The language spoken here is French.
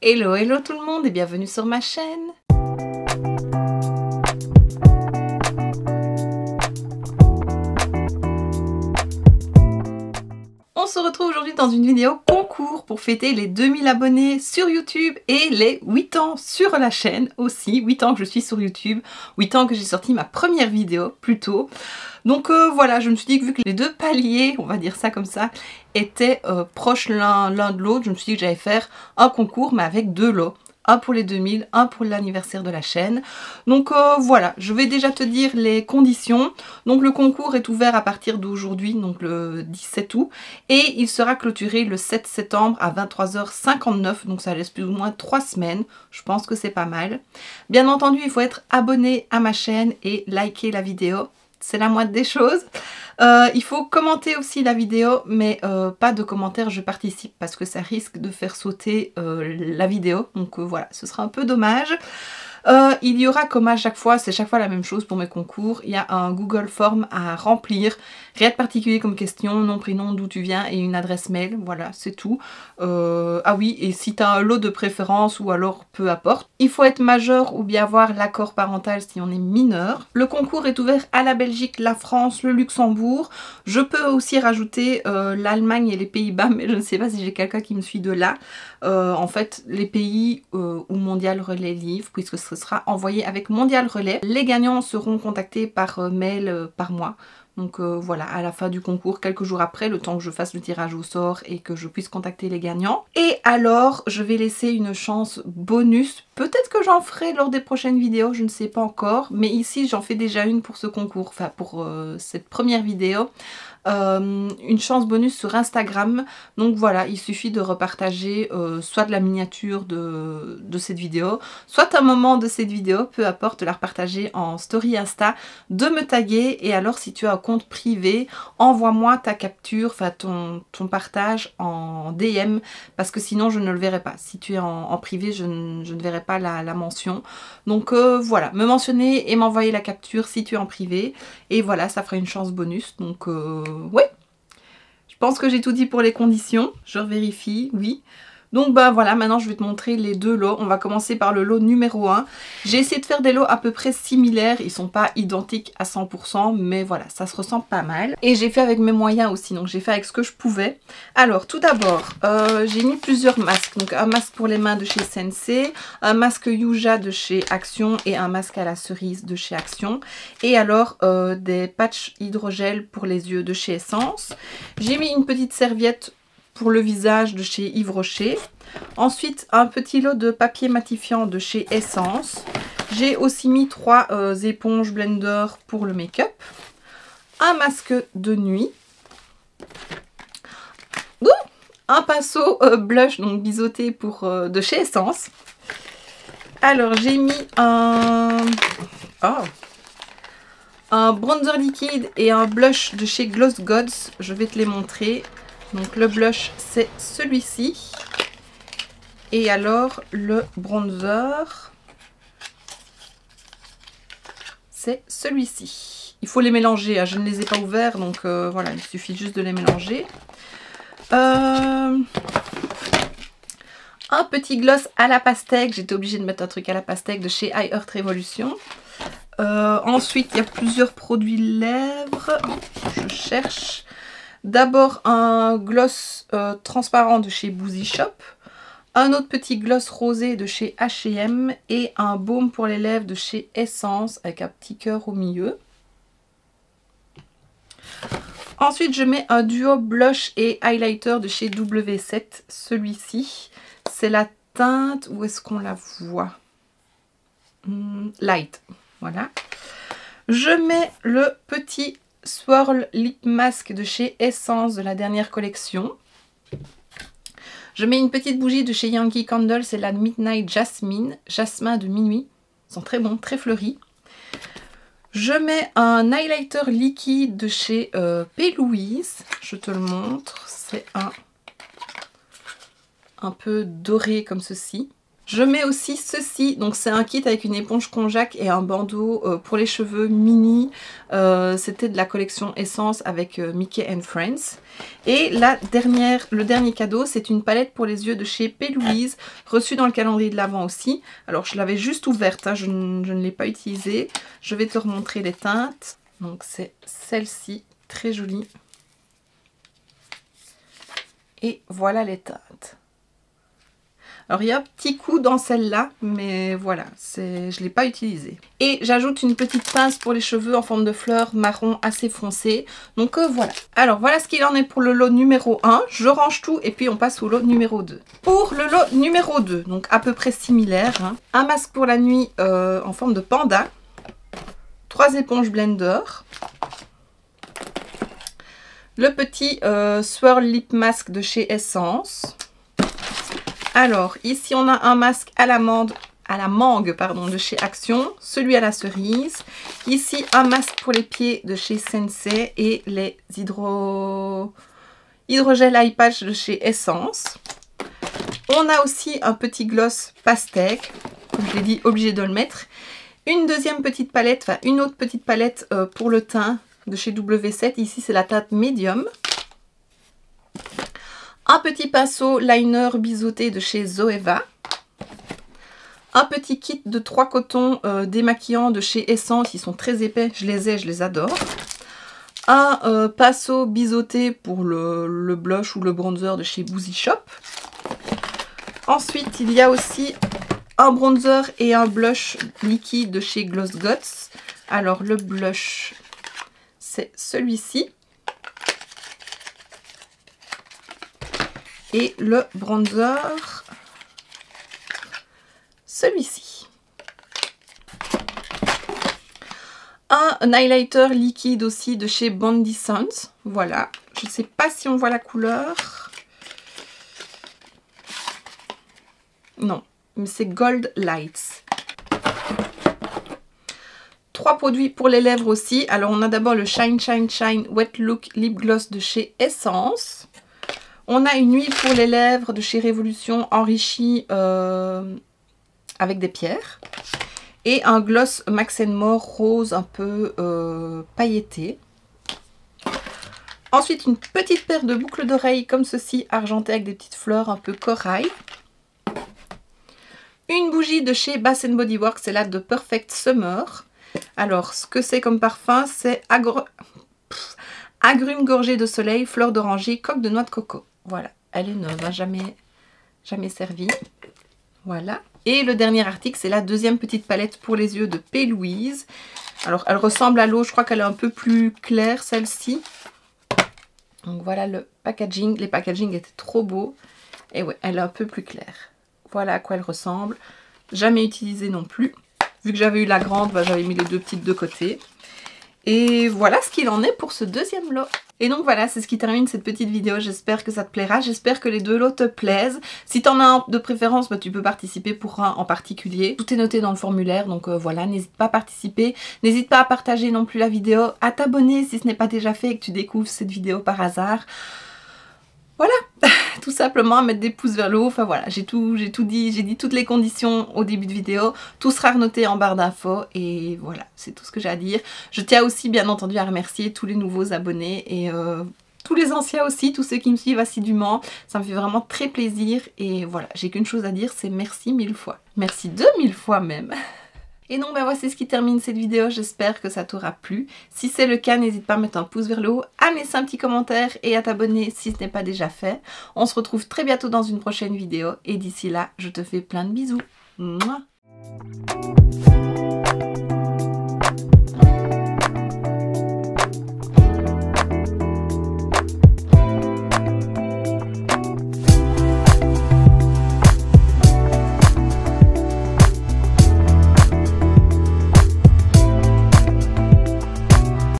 Hello, hello tout le monde et bienvenue sur ma chaîne. On se retrouve aujourd'hui dans une vidéo concours pour fêter les 2000 abonnés sur YouTube et les 8 ans sur la chaîne aussi. 8 ans que je suis sur YouTube, 8 ans que j'ai sorti ma première vidéo plus tôt. Donc voilà, je me suis dit que vu que les deux paliers, on va dire ça comme ça, étaient proches l'un de l'autre, je me suis dit que j'allais faire un concours mais avec deux lots. Un pour les 2000, un pour l'anniversaire de la chaîne. Donc voilà, je vais déjà te dire les conditions. Donc le concours est ouvert à partir d'aujourd'hui, donc le 17 août. Et il sera clôturé le 7 septembre à 23h59. Donc ça laisse plus ou moins 3 semaines. Je pense que c'est pas mal. Bien entendu, il faut être abonné à ma chaîne et liker la vidéo. C'est la moindre des choses. Il faut commenter aussi la vidéo, mais pas de commentaires je participe parce que ça risque de faire sauter la vidéo. Donc voilà, ce sera un peu dommage. Il y aura comme à chaque fois, c'est chaque fois la même chose pour mes concours, il y a un Google Form à remplir, rien de particulier comme question, nom, prénom, d'où tu viens et une adresse mail, voilà c'est tout. Ah oui, et si tu as un lot de préférence ou alors peu importe, il faut être majeur ou bien avoir l'accord parental si on est mineur. Le concours est ouvert à la Belgique, la France, le Luxembourg, je peux aussi rajouter l'Allemagne et les Pays-Bas, mais je ne sais pas si j'ai quelqu'un qui me suit de là. En fait, les pays où Mondial Relais livre, puisque ce sera envoyé avec Mondial Relais. Les gagnants seront contactés par mail par mois. Donc voilà, à la fin du concours, quelques jours après, le temps que je fasse le tirage au sort et que je puisse contacter les gagnants. Et alors, je vais laisser une chance bonus. Peut-être que j'en ferai lors des prochaines vidéos, je ne sais pas encore. Mais ici, j'en fais déjà une pour ce concours, enfin pour cette première vidéo. Une chance bonus sur Instagram. Donc voilà, il suffit de repartager soit de la miniature de cette vidéo, soit un moment de cette vidéo, peu importe, de la repartager en story Insta, de me taguer. Et alors si tu as un compte privé, envoie-moi ta capture, enfin ton partage en DM, parce que sinon je ne le verrai pas. Si tu es en privé, je ne verrai pas la mention. Donc voilà, me mentionner et m'envoyer la capture si tu es en privé. Et voilà, ça fera une chance bonus. Donc ouais, je pense que j'ai tout dit pour les conditions. Je vérifie, oui. Donc bah voilà, maintenant je vais te montrer les deux lots. On va commencer par le lot numéro 1. J'ai essayé de faire des lots à peu près similaires. Ils sont pas identiques à 100%, mais voilà, ça se ressemble pas mal. Et j'ai fait avec mes moyens aussi, donc j'ai fait avec ce que je pouvais. Alors tout d'abord, j'ai mis plusieurs masques. Donc un masque pour les mains de chez Sensei, un masque Yuja de chez Action et un masque à la cerise de chez Action. Et alors des patchs hydrogel pour les yeux de chez Essence. J'ai mis une petite serviette pour le visage de chez Yves Rocher. Ensuite, un petit lot de papier matifiant de chez Essence. J'ai aussi mis 3 éponges blender pour le make-up. Un masque de nuit. Ouh, un pinceau blush, donc biseauté pour, de chez Essence. Alors, j'ai mis un bronzer liquide et un blush de chez Gloss Gods. Je vais te les montrer. Donc le blush c'est celui-ci. Et alors le bronzer c'est celui-ci. Il faut les mélanger, hein. Je ne les ai pas ouverts donc voilà, il suffit juste de les mélanger. Un petit gloss à la pastèque. J'étais obligée de mettre un truc à la pastèque de chez I Heart Revolution. Ensuite il y a plusieurs produits lèvres. Je cherche. D'abord un gloss transparent de chez Boozy Shop, un autre petit gloss rosé de chez H&M et un baume pour les lèvres de chez Essence avec un petit cœur au milieu. Ensuite je mets un duo blush et highlighter de chez W7, celui-ci. C'est la teinte, où est-ce qu'on la voit? Light, voilà. Je mets le petit Swirl Lip Mask de chez Essence de la dernière collection. Je mets une petite bougie de chez Yankee Candle, c'est la Midnight Jasmine, jasmin de minuit. Ils sont très bons, très fleuris. Je mets un highlighter liquide de chez P. Louise. Je te le montre. C'est un peu doré comme ceci. Je mets aussi ceci, donc c'est un kit avec une éponge konjac et un bandeau pour les cheveux mini. C'était de la collection Essence avec Mickey and Friends. Et le dernier cadeau, c'est une palette pour les yeux de chez P. Louise, reçue dans le calendrier de l'Avent aussi. Alors je l'avais juste ouverte, hein, je ne l'ai pas utilisée. Je vais te remontrer les teintes. Donc c'est celle-ci, très jolie. Et voilà les teintes. Alors il y a un petit coup dans celle-là, mais voilà, je ne l'ai pas utilisée. Et j'ajoute une petite pince pour les cheveux en forme de fleur marron assez foncé. Donc voilà. Alors voilà ce qu'il en est pour le lot numéro 1. Je range tout et puis on passe au lot numéro 2. Pour le lot numéro 2, donc à peu près similaire, hein, un masque pour la nuit en forme de panda. 3 éponges blender. Le petit Swirl Lip Mask de chez Essence. Alors, ici, on a un masque à la mangue de chez Action, celui à la cerise. Ici, un masque pour les pieds de chez Sensei et les hydrogel eye patch de chez Essence. On a aussi un petit gloss pastèque, comme je l'ai dit, obligé de le mettre. Une deuxième petite palette, enfin une autre petite palette pour le teint de chez W7. Ici, c'est la teinte médium. Un petit pinceau liner biseauté de chez Zoeva. Un petit kit de 3 cotons démaquillants de chez Essence. Ils sont très épais, je les adore. Un pinceau biseauté pour le blush ou le bronzer de chez Boozy Shop. Ensuite, il y a aussi un bronzer et un blush liquide de chez Gloss Gods. Alors, le blush, c'est celui-ci. Et le bronzer, celui-ci. Un highlighter liquide aussi de chez Bondi Sons. Voilà. Je ne sais pas si on voit la couleur. Non, mais c'est Gold Lights. 3 produits pour les lèvres aussi. Alors, on a d'abord le Shine Shine Shine Wet Look Lip Gloss de chez Essence. On a une huile pour les lèvres de chez Révolution enrichie avec des pierres. Et un gloss Max & More rose un peu pailleté. Ensuite, une petite paire de boucles d'oreilles comme ceci, argentées avec des petites fleurs un peu corail. Une bougie de chez Bath & Body Works, c'est la de Perfect Summer. Alors, ce que c'est comme parfum, c'est agrumes gorgés de soleil, fleurs d'oranger, coque de noix de coco. Voilà, elle est neuve, hein, jamais servie. Voilà. Et le dernier article, c'est la deuxième petite palette pour les yeux de P. Louise. Alors, elle ressemble à l'eau, je crois qu'elle est un peu plus claire, celle-ci. Donc voilà le packaging. Les packaging étaient trop beaux. Et ouais, elle est un peu plus claire. Voilà à quoi elle ressemble. Jamais utilisée non plus. Vu que j'avais eu la grande, bah, j'avais mis les deux petites de côté. Et voilà ce qu'il en est pour ce deuxième lot. Et donc voilà, c'est ce qui termine cette petite vidéo. J'espère que ça te plaira. J'espère que les deux lots te plaisent. Si tu en as un de préférence, bah, tu peux participer pour un en particulier. Tout est noté dans le formulaire, donc voilà, n'hésite pas à participer. N'hésite pas à partager non plus la vidéo, à t'abonner si ce n'est pas déjà fait et que tu découvres cette vidéo par hasard. Voilà, tout simplement à mettre des pouces vers le haut. Enfin voilà, j'ai tout dit, j'ai dit toutes les conditions au début de vidéo. Tout sera noté en barre d'infos et voilà, c'est tout ce que j'ai à dire. Je tiens aussi bien entendu à remercier tous les nouveaux abonnés et tous les anciens aussi, tous ceux qui me suivent assidûment. Ça me fait vraiment très plaisir et voilà, j'ai qu'une chose à dire, c'est merci 1000 fois. Merci 2000 fois même. Et donc ben voilà, c'est ce qui termine cette vidéo, j'espère que ça t'aura plu. Si c'est le cas, n'hésite pas à mettre un pouce vers le haut, à me laisser un petit commentaire et à t'abonner si ce n'est pas déjà fait. On se retrouve très bientôt dans une prochaine vidéo et d'ici là, je te fais plein de bisous. Mouah.